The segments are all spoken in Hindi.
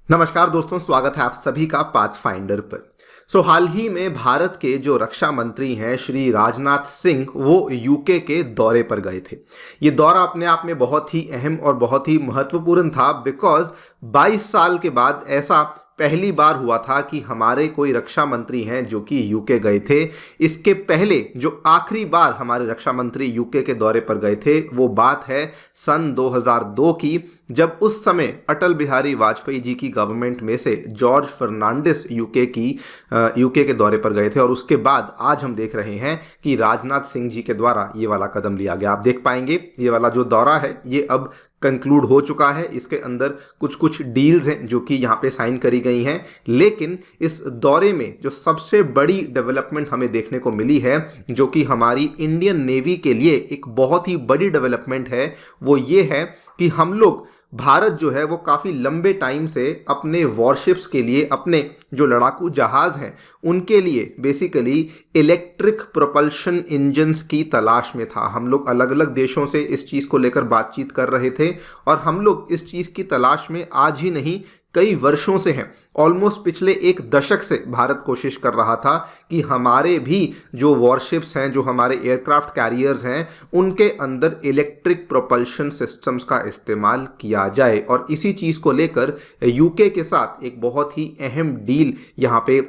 नमस्कार दोस्तों, स्वागत है आप सभी का पाथफाइंडर पर। हाल ही में भारत के जो रक्षा मंत्री हैं श्री राजनाथ सिंह, वो यूके के दौरे पर गए थे। ये दौरा अपने आप में बहुत ही अहम और बहुत ही महत्वपूर्ण था, बिकॉज 22 साल के बाद ऐसा पहली बार हुआ था कि हमारे कोई रक्षा मंत्री हैं जो कि यूके गए थे। इसके पहले जो आखिरी बार हमारे रक्षा मंत्री यूके के दौरे पर गए थे वो बात है सन 2002 की, जब उस समय अटल बिहारी वाजपेयी जी की गवर्नमेंट में से जॉर्ज फर्नांडिस यूके के दौरे पर गए थे। और उसके बाद आज हम देख रहे हैं कि राजनाथ सिंह जी के द्वारा ये वाला कदम लिया गया। आप देख पाएंगे ये वाला जो दौरा है ये अब कंक्लूड हो चुका है। इसके अंदर कुछ कुछ डील्स हैं जो कि यहाँ पे साइन करी गई हैं, लेकिन इस दौरे में जो सबसे बड़ी डेवलपमेंट हमें देखने को मिली है, जो कि हमारी इंडियन नेवी के लिए एक बहुत ही बड़ी डेवलपमेंट है, वो ये है कि हम लोग भारत जो है वो काफ़ी लंबे टाइम से अपने वॉरशिप्स के लिए, अपने जो लड़ाकू जहाज़ हैं उनके लिए बेसिकली इलेक्ट्रिक प्रोपल्शन इंजन्स की तलाश में था। हम लोग अलग अलग देशों से इस चीज़ को लेकर बातचीत कर रहे थे और हम लोग इस चीज़ की तलाश में आज ही नहीं कई वर्षों से हैं। ऑलमोस्ट पिछले एक दशक से भारत कोशिश कर रहा था कि हमारे भी जो वॉरशिप्स हैं, जो हमारे एयरक्राफ्ट कैरियर्स हैं, उनके अंदर इलेक्ट्रिक प्रोपल्शन सिस्टम्स का इस्तेमाल किया जाए। और इसी चीज़ को लेकर यूके के साथ एक बहुत ही अहम डील यहाँ पे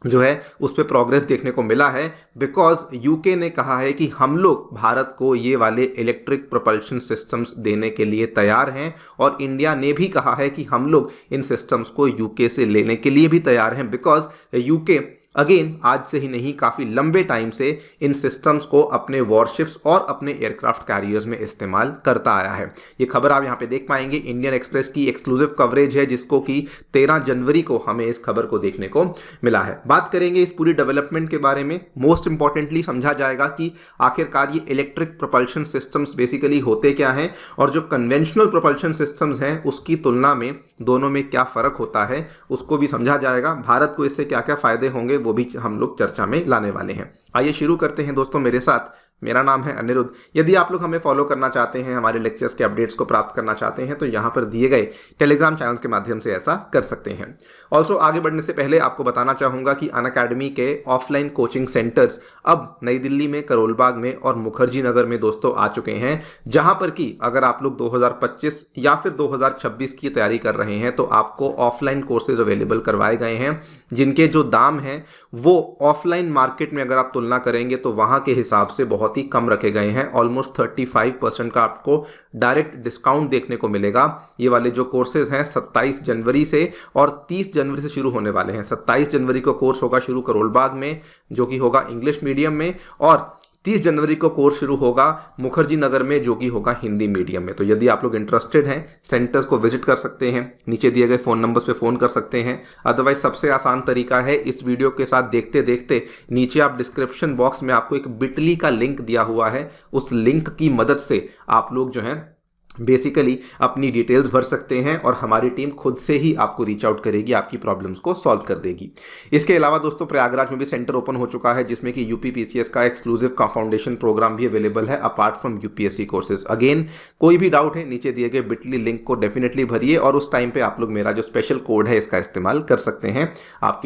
जो है उस पर प्रोग्रेस देखने को मिला है, बिकॉज यूके ने कहा है कि हम लोग भारत को ये वाले इलेक्ट्रिक प्रोपल्शन सिस्टम्स देने के लिए तैयार हैं। और इंडिया ने भी कहा है कि हम लोग इन सिस्टम्स को यूके से लेने के लिए भी तैयार हैं, बिकॉज यूके अगेन आज से ही नहीं, काफ़ी लंबे टाइम से इन सिस्टम्स को अपने वॉरशिप्स और अपने एयरक्राफ्ट कैरियर्स में इस्तेमाल करता आया है। ये खबर आप यहाँ पे देख पाएंगे, इंडियन एक्सप्रेस की एक्सक्लूसिव कवरेज है, जिसको कि 13 जनवरी को हमें इस खबर को देखने को मिला है। बात करेंगे इस पूरी डेवलपमेंट के बारे में। मोस्ट इंपॉर्टेंटली समझा जाएगा कि आखिरकार ये इलेक्ट्रिक प्रोपल्शन सिस्टम्स बेसिकली होते क्या हैं और जो कन्वेंशनल प्रोपल्शन सिस्टम्स हैं उसकी तुलना में दोनों में क्या फ़र्क होता है उसको भी समझा जाएगा। भारत को इससे क्या क्या फ़ायदे होंगे वो भी हम लोग चर्चा में लाने वाले हैं। आइए शुरू करते हैं दोस्तों मेरे साथ। मेरा नाम है अनिरुद्ध। यदि आप लोग हमें फॉलो करना चाहते हैं, हमारे लेक्चर्स के अपडेट्स को प्राप्त करना चाहते हैं, तो यहाँ पर दिए गए टेलीग्राम चैनल्स के माध्यम से ऐसा कर सकते हैं। ऑल्सो आगे बढ़ने से पहले आपको बताना चाहूँगा कि अनअकैडमी के ऑफलाइन कोचिंग सेंटर्स अब नई दिल्ली में, करोल बाग में और मुखर्जी नगर में दोस्तों आ चुके हैं, जहाँ पर कि अगर आप लोग 2025 या फिर 2026 की तैयारी कर रहे हैं तो आपको ऑफलाइन कोर्सेज अवेलेबल करवाए गए हैं, जिनके जो दाम हैं वो ऑफलाइन मार्केट में अगर आप तुलना करेंगे तो वहाँ के हिसाब से बहुत ही कम रखे गए हैं। ऑलमोस्ट 35% का आपको डायरेक्ट डिस्काउंट देखने को मिलेगा। ये वाले जो कोर्सेज हैं 27 जनवरी से और 30 जनवरी से शुरू होने वाले हैं। 27 जनवरी को कोर्स होगा शुरू करोल बाग में, जो कि होगा इंग्लिश मीडियम में, और 30 जनवरी को कोर्स शुरू होगा मुखर्जी नगर में, जो कि होगा हिंदी मीडियम में। तो यदि आप लोग इंटरेस्टेड हैं, सेंटर्स को विजिट कर सकते हैं, नीचे दिए गए फ़ोन नंबर्स पे फ़ोन कर सकते हैं। अदरवाइज सबसे आसान तरीका है, इस वीडियो के साथ देखते देखते नीचे आप डिस्क्रिप्शन बॉक्स में आपको एक बिटली का लिंक दिया हुआ है, उस लिंक की मदद से आप लोग जो हैं बेसिकली अपनी डिटेल्स भर सकते हैं और हमारी टीम खुद से ही आपको रीच आउट करेगी, आपकी प्रॉब्लम्स को सॉल्व कर देगी। इसके अलावा दोस्तों प्रयागराज में भी सेंटर ओपन हो चुका है, जिसमें कि यूपी पीसीएस का एक्सक्लूसिव का फाउंडेशन प्रोग्राम भी अवेलेबल है apart from UPSC courses. Again कोई भी डाउट है, नीचे दिए गए बिटली लिंक को डेफिनेटली भरिए और उस टाइम पे आप लोग मेरा जो स्पेशल कोड है इसका इस्तेमाल कर सकते हैं।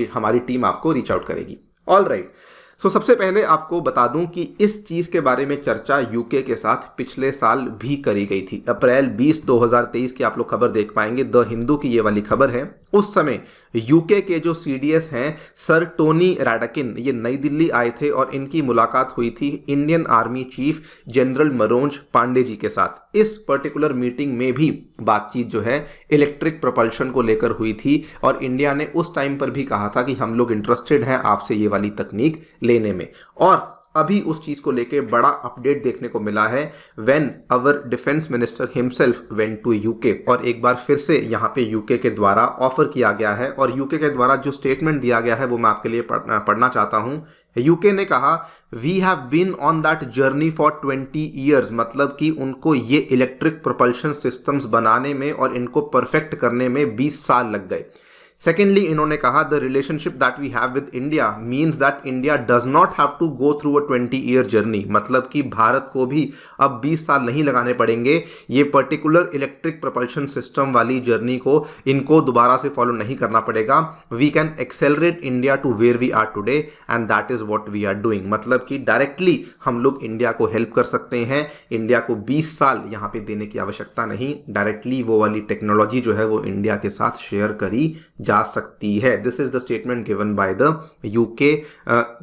हमारी टीम आपको रीच आउट करेगी। ऑल राइट, सबसे पहले आपको बता दूं कि इस चीज़ के बारे में चर्चा यूके के साथ पिछले साल भी करी गई थी। अप्रैल 20, 2023 की आप लोग खबर देख पाएंगे, द हिंदू की ये वाली खबर है। उस समय यूके के जो सीडीएस हैं सर टोनी रैडकिन, ये नई दिल्ली आए थे और इनकी मुलाकात हुई थी Indian army chief general Manoj Pandey ji के साथ। इस पर्टिकुलर मीटिंग में भी बातचीत जो है इलेक्ट्रिक प्रोपल्शन को लेकर हुई थी और इंडिया ने उस टाइम पर भी कहा था कि हम लोग इंटरेस्टेड हैं आपसे ये वाली तकनीक लेने में। और अभी उस चीज को लेके बड़ा अपडेट देखने को मिला है when our defence minister himself went to UK. और एक बार फिर से यहाँ पे यूके के द्वारा ऑफर किया गया है और यूके के द्वारा जो स्टेटमेंट दिया गया है वो मैं आपके लिए पढ़ना चाहता हूँ। यूके ने कहा we have been on that journey for 20 years, मतलब कि उनको ये इलेक्ट्रिक प्रोपल्शन सिस्टम्स बनाने में और इनको परफेक्ट करने में 20 साल लग गए। सेकेंडली इन्होंने कहा the relationship that we have with India means that India does not have to go through a 20-year journey, मतलब कि भारत को भी अब 20 साल नहीं लगाने पड़ेंगे ये पर्टिकुलर इलेक्ट्रिक प्रोपल्शन सिस्टम वाली जर्नी को इनको दोबारा से फॉलो नहीं करना पड़ेगा। We can accelerate India to where we are today and that is what we are doing, मतलब कि डायरेक्टली हम लोग इंडिया को हेल्प कर सकते हैं। इंडिया को 20 साल यहाँ पे देने की आवश्यकता नहीं, डायरेक्टली वो वाली टेक्नोलॉजी जो है वो इंडिया के साथ शेयर करी जा सकती है। This is the statement given by the UK,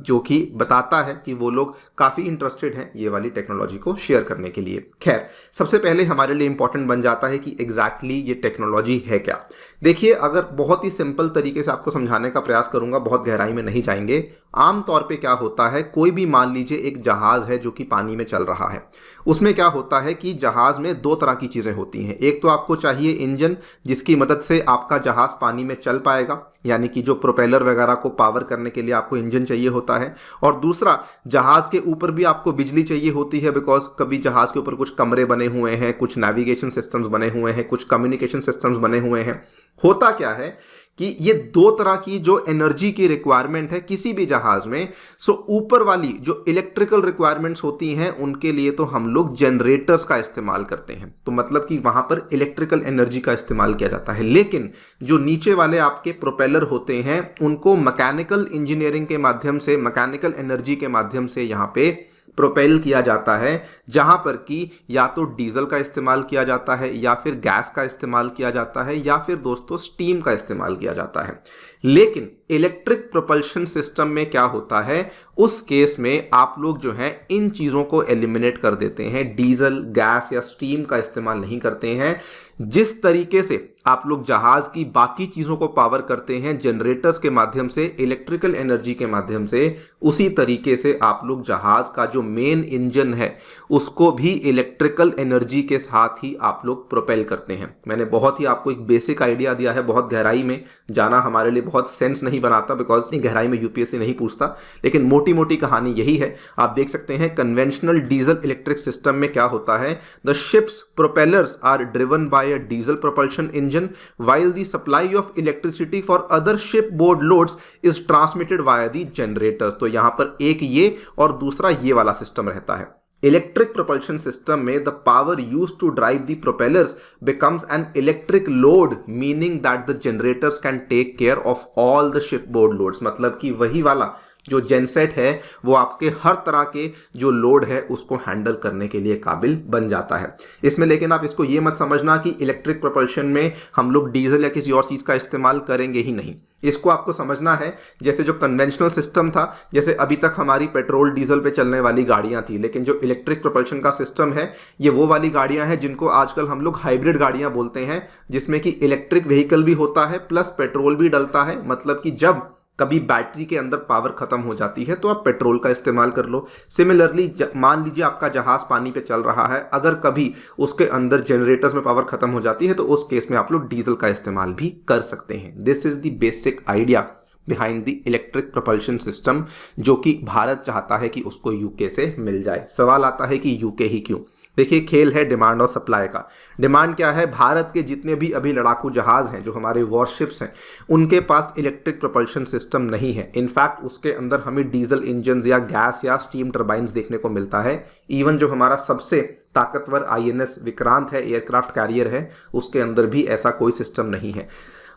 जो कि बताता है कि वो लोग काफ़ी इंटरेस्टेड हैं ये वाली टेक्नोलॉजी को शेयर करने के लिए। खैर, सबसे पहले हमारे लिए इंपॉर्टेंट बन जाता है कि एग्जैक्टली ये टेक्नोलॉजी है क्या। देखिए, अगर बहुत ही सिंपल तरीके से आपको समझाने का प्रयास करूंगा, बहुत गहराई में नहीं जाएंगे। आमतौर पे क्या होता है, कोई भी मान लीजिए एक जहाज है जो कि पानी में चल रहा है, उसमें क्या होता है कि जहाज में दो तरह की चीज़ें होती हैं। एक तो आपको चाहिए इंजन, जिसकी मदद से आपका जहाज पानी में चल पाएगा, यानी कि जो प्रोपेलर वगैरह को पावर करने के लिए आपको इंजन चाहिए होता है। और दूसरा, जहाज के ऊपर भी आपको बिजली चाहिए होती है, बिकॉज कभी जहाज के ऊपर कुछ कमरे बने हुए हैं, कुछ नेविगेशन सिस्टम्स बने हुए हैं, कुछ कम्युनिकेशन सिस्टम्स बने हुए हैं। होता क्या है कि ये दो तरह की जो एनर्जी की रिक्वायरमेंट है किसी भी जहाज में, सो ऊपर वाली जो इलेक्ट्रिकल रिक्वायरमेंट्स होती हैं उनके लिए तो हम लोग जनरेटर्स का इस्तेमाल करते हैं, तो मतलब कि वहां पर इलेक्ट्रिकल एनर्जी का इस्तेमाल किया जाता है। लेकिन जो नीचे वाले आपके प्रोपेलर होते हैं उनको मैकेनिकल इंजीनियरिंग के माध्यम से, मैकेनिकल एनर्जी के माध्यम से यहाँ पे प्रोपेल किया जाता है, जहां पर कि या तो डीजल का इस्तेमाल किया जाता है, या फिर गैस का इस्तेमाल किया जाता है, या फिर दोस्तों स्टीम का इस्तेमाल किया जाता है। लेकिन इलेक्ट्रिक प्रोपल्शन सिस्टम में क्या होता है, उस केस में आप लोग जो है इन चीज़ों को एलिमिनेट कर देते हैं, डीजल, गैस या स्टीम का इस्तेमाल नहीं करते हैं। जिस तरीके से आप लोग जहाज की बाकी चीज़ों को पावर करते हैं जनरेटर्स के माध्यम से, इलेक्ट्रिकल एनर्जी के माध्यम से, उसी तरीके से आप लोग जहाज का जो मेन इंजन है उसको भी इलेक्ट्रिकल एनर्जी के साथ ही आप लोग प्रोपेल करते हैं। मैंने बहुत ही आपको एक बेसिक आइडिया दिया है, बहुत गहराई में जाना हमारे लिए बहुत सेंस नहीं बनाता, बिकॉज गहराई में यूपीएससी नहीं पूछता, लेकिन मोटी मोटी कहानी यही है। आप देख सकते हैं कन्वेंशनल डीजल इलेक्ट्रिक सिस्टम में क्या होता है, the ships propellers are driven by a diesel propulsion engine while the supply of electricity for other shipboard loads is transmitted via the generators। तो यहां पर एक ये और दूसरा ये वाला सिस्टम रहता है। इलेक्ट्रिक प्रोपल्शन सिस्टम में the power used to drive the propellers becomes an electric load, meaning that the generators can take care of all the shipboard loads, मतलब कि वही वाला जो जेनसेट है वो आपके हर तरह के जो लोड है उसको हैंडल करने के लिए काबिल बन जाता है इसमें। लेकिन आप इसको ये मत समझना कि इलेक्ट्रिक प्रोपल्शन में हम लोग डीजल या किसी और चीज़ का इस्तेमाल करेंगे ही नहीं। इसको आपको समझना है जैसे जो कन्वेंशनल सिस्टम था, जैसे अभी तक हमारी पेट्रोल डीजल पे चलने वाली गाड़ियां थी, लेकिन जो इलेक्ट्रिक प्रोपल्शन का सिस्टम है ये वो वाली गाड़ियां हैं जिनको आजकल हम लोग हाइब्रिड गाड़ियां बोलते हैं, जिसमें कि इलेक्ट्रिक व्हीकल भी होता है प्लस पेट्रोल भी डलता है। मतलब कि जब कभी बैटरी के अंदर पावर खत्म हो जाती है तो आप पेट्रोल का इस्तेमाल कर लो। सिमिलरली मान लीजिए आपका जहाज पानी पे चल रहा है, अगर कभी उसके अंदर जनरेटर्स में पावर खत्म हो जाती है तो उस केस में आप लोग डीजल का इस्तेमाल भी कर सकते हैं। This is the basic idea behind the electric propulsion system, जो कि भारत चाहता है कि उसको यूके से मिल जाए। सवाल आता है कि यूके ही क्यों? देखिए, खेल है डिमांड और सप्लाई का। डिमांड क्या है, भारत के जितने भी अभी लड़ाकू जहाज हैं, जो हमारे वॉरशिप्स हैं, उनके पास इलेक्ट्रिक प्रोपल्शन सिस्टम नहीं है। इनफैक्ट उसके अंदर हमें डीजल इंजन या गैस या स्टीम टर्बाइन्स देखने को मिलता है। इवन जो हमारा सबसे ताकतवर आईएनएस विक्रांत है, एयरक्राफ्ट कैरियर है, उसके अंदर भी ऐसा कोई सिस्टम नहीं है।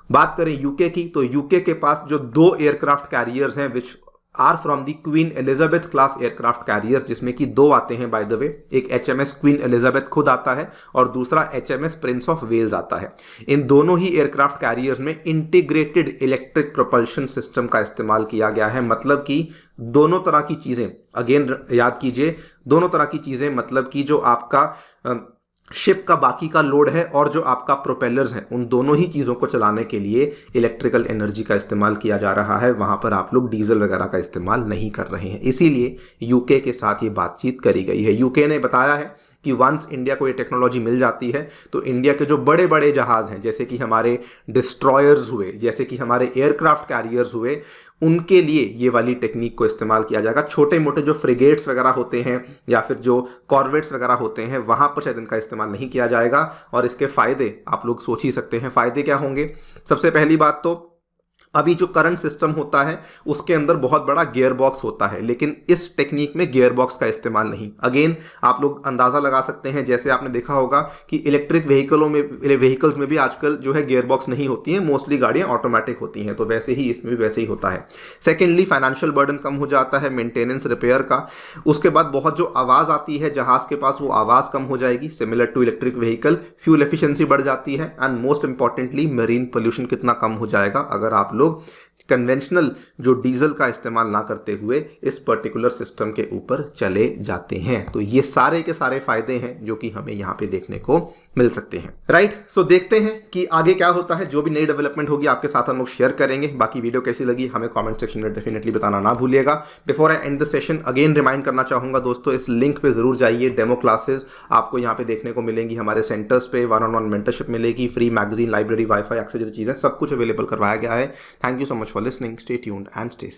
बात करें यूके की, तो यूके के पास जो 2 एयरक्राफ्ट कैरियर्स हैं which are from the Queen Elizabeth class aircraft carriers, जिसमें कि 2 आते हैं बाय द वे। एक एचएमएस क्वीन एलिजाबेथ खुद आता है और दूसरा एचएमएस प्रिंस ऑफ वेल्स आता है। इन दोनों ही एयरक्राफ्ट कैरियर्स में इंटीग्रेटेड इलेक्ट्रिक प्रोपल्शन सिस्टम का इस्तेमाल किया गया है। मतलब कि दोनों तरह की चीज़ें, अगेन याद कीजिए, दोनों तरह की चीज़ें, मतलब कि जो आपका शिप का बाकी का लोड है और जो आपका प्रोपेलर्स हैं, उन दोनों ही चीज़ों को चलाने के लिए इलेक्ट्रिकल एनर्जी का इस्तेमाल किया जा रहा है। वहाँ पर आप लोग डीजल वगैरह का इस्तेमाल नहीं कर रहे हैं, इसीलिए यूके के साथ ये बातचीत करी गई है। यूके ने बताया है कि वंस इंडिया को ये टेक्नोलॉजी मिल जाती है तो इंडिया के जो बड़े बड़े जहाज़ हैं, जैसे कि हमारे डिस्ट्रॉयर्स हुए, जैसे कि हमारे एयरक्राफ्ट कैरियर्स हुए, उनके लिए ये वाली टेक्निक को इस्तेमाल किया जाएगा। छोटे मोटे जो फ्रिगेट्स वगैरह होते हैं या फिर जो कॉर्वेट्स वगैरह होते हैं, वहाँ पर शायद इनका इस्तेमाल नहीं किया जाएगा। और इसके फ़ायदे आप लोग सोच ही सकते हैं। फ़ायदे क्या होंगे? सबसे पहली बात तो अभी जो करंट सिस्टम होता है उसके अंदर बहुत बड़ा गियर बॉक्स होता है, लेकिन इस टेक्निक में गियर बॉक्स का इस्तेमाल नहीं। अगेन आप लोग अंदाज़ा लगा सकते हैं, जैसे आपने देखा होगा कि इलेक्ट्रिक व्हीकल्स में भी आजकल जो है गियर बॉक्स नहीं होती है, मोस्टली गाड़ियां ऑटोमेटिक होती हैं, तो वैसे ही इसमें भी वैसे ही होता है। सेकेंडली फाइनेंशियल बर्डन कम हो जाता है मेंटेनेंस रिपेयर का। उसके बाद बहुत जो आवाज़ आती है जहाज़ के पास, वो आवाज़ कम हो जाएगी similar to electric vehicle. Fuel efficiency बढ़ जाती है and most importantly marine pollution कितना कम हो जाएगा अगर आप लोग कन्वेंशनल जो डीजल का इस्तेमाल ना करते हुए इस पर्टिकुलर सिस्टम के ऊपर चले जाते हैं। तो ये सारे के सारे फायदे हैं जो कि हमें यहाँ पे देखने को मिल सकते हैं, राइट। सो देखते हैं कि आगे क्या होता है। जो भी नई डेवलपमेंट होगी आपके साथ हम लोग शेयर करेंगे। बाकी वीडियो कैसी लगी हमें कमेंट सेक्शन में डेफिनेटली बताना ना भूलिएगा। Before I and the session again remind करना चाहूंगा दोस्तों, इस लिंक पे जरूर जाइए। डेमो क्लासेस आपको यहाँ पे देखने को मिलेंगी हमारे सेंटर्स पे, 1-on-1 मेंटरशिप मिलेगी, free magazine, library, wifi access जैसी चीजें सब कुछ अवेलेबल करवाया गया है। Thank you so much for listening. Stay tuned and stay safe.